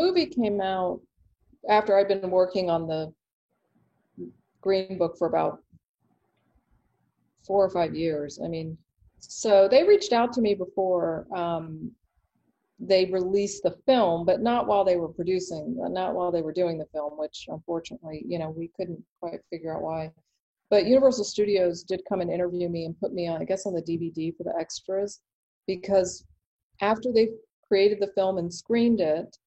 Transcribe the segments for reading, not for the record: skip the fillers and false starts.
movie came out after I'd been working on the Green Book for about 4 or 5 years. I mean, so they reached out to me before they released the film, but not while they were producing, not while they were doing the film, which unfortunately, we couldn't quite figure out why. But Universal Studios did come and interview me and put me on, I guess, on the DVD for the extras, because after they created the film and screened it,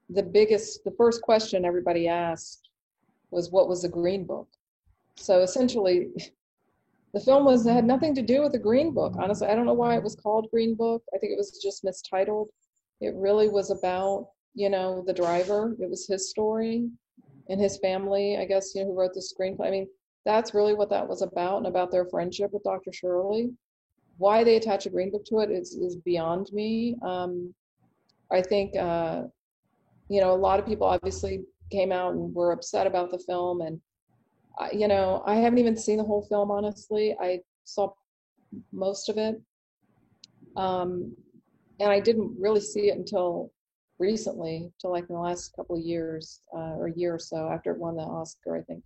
the first question everybody asked was, what was the Green Book? So essentially, the film had nothing to do with the Green Book. Honestly, I don't know why it was called Green Book. I think it was just mistitled. It really was about, the driver. It was his story and his family, I guess, who wrote the screenplay. I mean, that's really what that was about, and about their friendship with Dr. Shirley. Why they attach a Green Book to it is beyond me. I think, a lot of people obviously came out and were upset about the film, and I haven't even seen the whole film, honestly. I saw most of it. And I didn't really see it until recently, till like in the last couple of years, or a year or so after it won the Oscar, I think.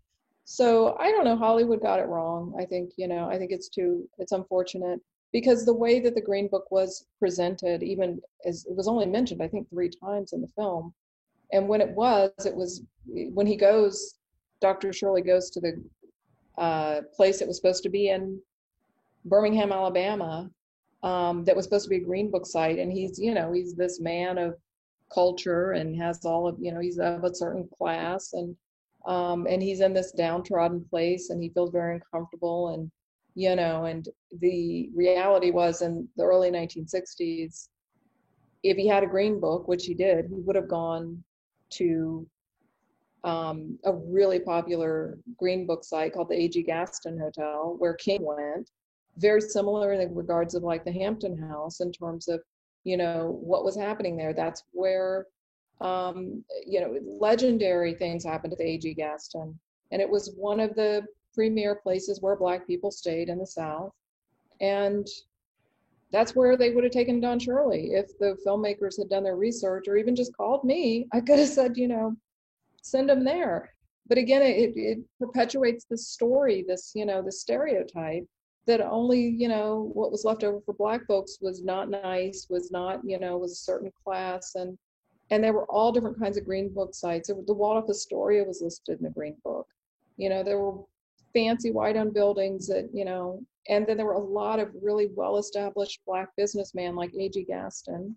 So I don't know, Hollywood got it wrong. I think, I think it's unfortunate because the way that the Green Book was presented, even as it was only mentioned, I think 3 times in the film. And when it was when Dr. Shirley goes to the place that was supposed to be in Birmingham, Alabama, that was supposed to be a Green Book site, and he's this man of culture and has all of, he's of a certain class, and he's in this downtrodden place, and he feels very uncomfortable, and and the reality was in the early 1960s, if he had a Green Book, which he did, he would have gone to a really popular Green Book site called the A.G. Gaston Hotel, where King went. Very similar in regards of like the Hampton House in terms of, what was happening there. That's where, legendary things happened at the A.G. Gaston. And it was one of the premier places where Black people stayed in the South. And that's where they would have taken Don Shirley. If the filmmakers had done their research or even just called me, I could have said, send them there. But again, it perpetuates the story, the stereotype that only, what was left over for Black folks was not nice, was not, was a certain class. And there were all different kinds of Green Book sites. The Waldorf Astoria was listed in the Green Book. There were fancy white-owned buildings that, and then there were a lot of really well-established Black businessmen like A.G. Gaston.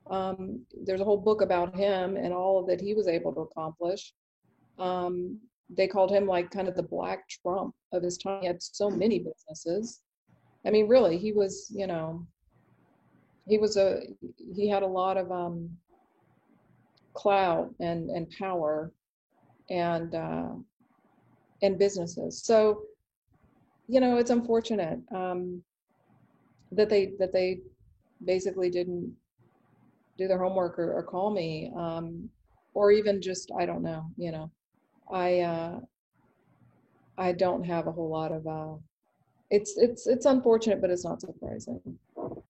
There's a whole book about him and all that he was able to accomplish. They called him like kind of the Black Trump of his time. He had so many businesses. I mean, really, he was, he had a lot of clout and power and businesses. So, it's unfortunate that they basically didn't do their homework or call me, or even just, I don't know, I don't have a whole lot of it's unfortunate, but it's not surprising.